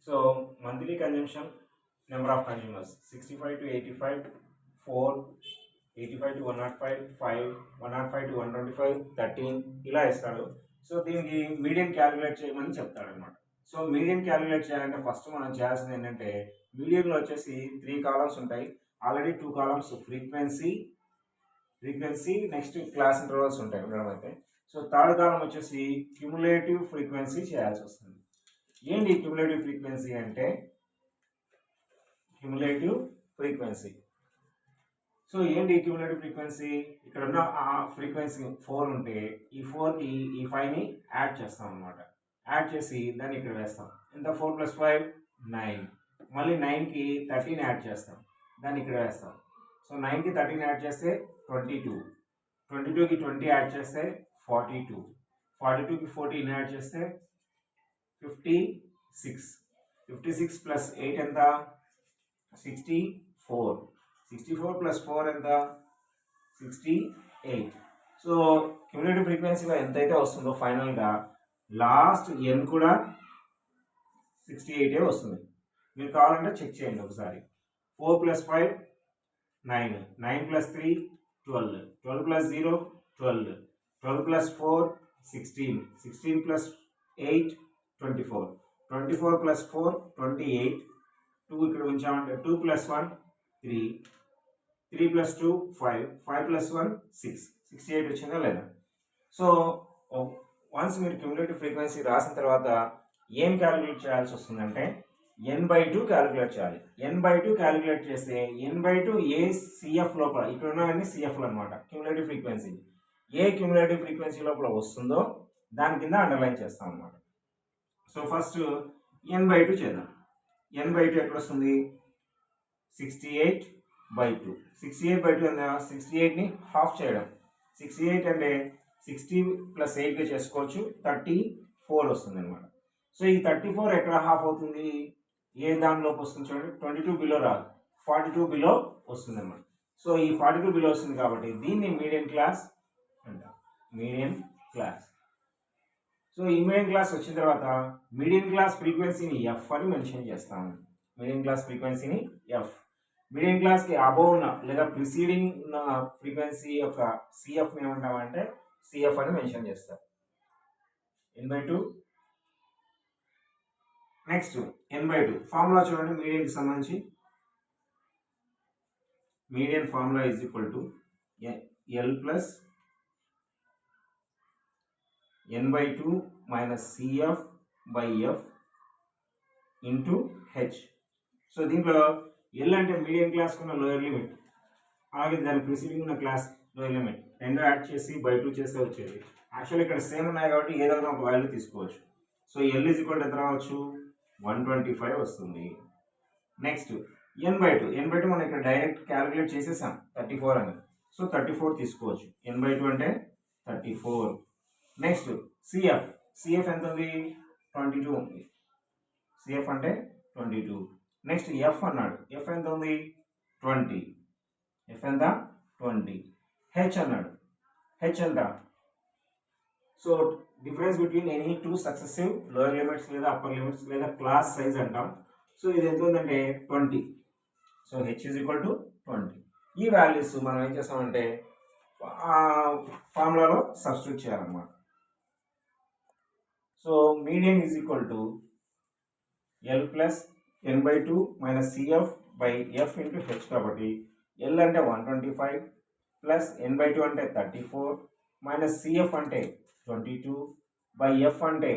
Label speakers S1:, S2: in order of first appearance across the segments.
S1: So monthly consumption, number of consumers 65 to 85, 4, 85 to 105, 5, 105 to 125, 13 ఇలా ఇస్తాడు. So దీనికి median calculate చేయమని చెప్తాడు అనమాట. సో మీడియన్ క్యాలిక్యులేట్ చేయాలంటే ఫస్ట్ మనం చేయాల్సింది ఏంటంటే మీడియంలో వచ్చేసి 3 కాలమ్స్ ఉంటాయి. Already 2 columns frequency next class intervals ఉంటాయి ఉండడం అయితే. సో థర్డ్ కాలం వచ్చేసి క్యుములేటివ్ ఫ్రీక్వెన్సీ చేయాల్సి వస్తుంది. ఏంటి క్యుములేటివ్ ఫ్రీక్వెన్సీ అంటే క్యుములేటివ్ ఫ్రీక్వెన్సీ. సో ఏంటి క్యుములేటివ్ ఫ్రీక్వెన్సీ, ఇక్కడ ఉన్న ఆ ఫ్రీక్వెన్సీ 4 ఉంటే ఈ 4కి ఈ 5ని యాడ్ చేస్తాం అనమాట. యాడ్ చేసి దాన్ని ఇక్కడ వేస్తాం. ఎంత 4 + 5 9. మళ్ళీ 9కి 13 యాడ్ చేస్తాం, దాన్ని ఇక్కడ వేస్తాం. సో 9కి 13 యాడ్ చేస్తే 22, 22కి 20 యాడ్ చేస్తే 42, 42కి 14 యాడ్ చేస్తే 56, 56 + 8 ఎంత 64, 64 + 4 ఎంత 68. సో క్యుములేటివ్ ఫ్రీక్వెన్సీలో ఎంతైతే వస్తుందో ఫైనల్గా లాస్ట్ ఎన్ కూడా 68 వస్తుంది. మీరు కావాలంటే చెక్ చేయండి ఒకసారి. 4 + 5 9, 9 + 3 12, 12 + 0 12, 12 + 4 16, 16 + 8 24, 24 + 4 28, 2 ఇక్కడ ఉంచామంటే 2 + 1 3, 3 + 2 5, 5 + 1 6, 68 వచ్చిందా లేదా. సో వన్స్ మీరు క్యుములేటివ్ ఫ్రీక్వెన్సీ రాసిన తర్వాత ఏం క్యాలిక్యులేట్ చేయాల్సి వస్తుందంటే n/2 క్యాలిక్యులేట్ చేయాలి. n/2 క్యాలిక్యులేట్ చేస్తే n/2 ఏ సిఎఫ్ లోపల, ఇక్కడ ఉన్నవన్నీ సిఎఫ్లు అనమాట, క్యుములేటివ్ ఫ్రీక్వెన్సీ ఏ క్యుములేటివ్ ఫ్రీక్వెన్సీ లోపల వస్తుందో దాని కింద అండర్లైన్ చేస్తాం అనమాట. సో ఫస్ట్ n/2 చేద్దాం. n/2 ఎక్కడ వస్తుంది 68/2. 68/2 ఎంత 68ని హాఫ్ చేయడం. 68 అంటే 60 + 8గా చేసుకోవచ్చు, 34 వస్తుంది అనమాట. సో ఈ 34 ఎక్కడ హాఫ్ అవుతుంది, ఏ దానిలోకి వస్తుంది చూడండి, 22 బిలో రాదు, 42 బిలో వస్తుంది అనమాట. సో ఈ 42 బిలో వస్తుంది కాబట్టి దీన్ని మీడియన్ క్లాస్ అంటారు, మీడియన్ క్లాస్. సో ఈ మీడియన్ క్లాస్ వచ్చిన తర్వాత మీడియన్ క్లాస్ ఫ్రీక్వెన్సీని ఎఫ్ అని మెన్షన్ చేస్తాము. మీడియన్ క్లాస్ ఫ్రీక్వెన్సీని ఎఫ్. మీడియన్ క్లాస్కి అబోవ్ ఉన్న లేదా ప్రిసీడింగ్ ఉన్న ఫ్రీక్వెన్సీ యొక్క సిఎఫ్ ఏమంటామంటే సిఎఫ్ అని మెన్షన్ చేస్తాం. n/2. నెక్స్ట్ n/2 ఫార్ములా చూడండి. మీడియన్కి సంబంధించి median formula is equal to L plus n/2 minus CF/F into H. So దీంట్లో ఎల్ అంటే మీడియన్ క్లాస్ ఉన్న లోయర్ లిమిట్, అలాగే దాని ప్రిసీడింగ్ ఉన్న క్లాస్ లోయర్ లిమిట్, రెండు యాడ్ చేసి /2 చేస్తే వచ్చేది. యాక్చువల్లీ ఇక్కడ సేమ్ ఉన్నాయి కాబట్టి ఏదైనా ఒక వాల్యూ తీసుకోవచ్చు. So L is equal to ఎంత రావచ్చు 125 వస్తుంది. నెక్స్ట్ n/2 మనం ఇక్కడ డైరెక్ట్ క్యాలిక్యులేట్ చేసేసాం 34 అని. సో 34 తీసుకోవచ్చు. n/2 అంటే 34. నెక్స్ట్ సిఎఫ్ ఎంత ఉంది 22 ఉంది. సిఎఫ్ అంటే 22. నెక్స్ట్ ఎఫ్ అన్నాడు, ఎఫ్ ఎంత ఉంది 20. ఎఫ్ ఎంత 20. హెచ్ అన్నాడు, హెచ్ ఎంత. So difference between any 2 successive lower limits లేదా అప్పర్ లిమిట్స్ లేదా క్లాస్ సైజ్ అంటాం. సో ఇది ఎంత ఉందంటే 20. So H is equal to 20. ఈ వాల్యూస్ మనం ఏం చేస్తామంటే ఫార్ములాలో సబ్స్టిట్యూట్ చేయాలన్నమాట. So median is equal to L plus n/2 minus CF/F into H. కాబట్టి ఎల్ అంటే 125 ప్లస్ n/2 అంటే 34 మైనస్ CF అంటే 22/F అంటే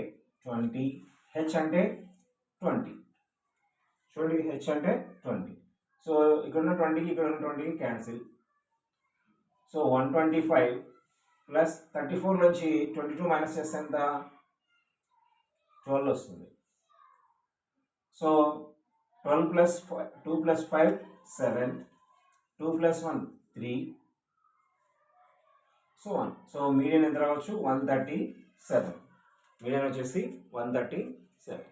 S1: 20, హెచ్ అంటే 20. చూడండి హెచ్ అంటే 20. సో ఇక్కడ ఉన్న 20కి ఇక్కడ ఉన్న 20కి క్యాన్సిల్. సో 125 ప్లస్ 34 నుంచి 22 మైనస్ చేస్తే ఎంత 12 వస్తుంది. So 12 + 2 + 5 7, 2 + 1 3, so 1. సో మీడియన్ ఎంత రావచ్చు 137. మీడియన్ వచ్చేసి 137.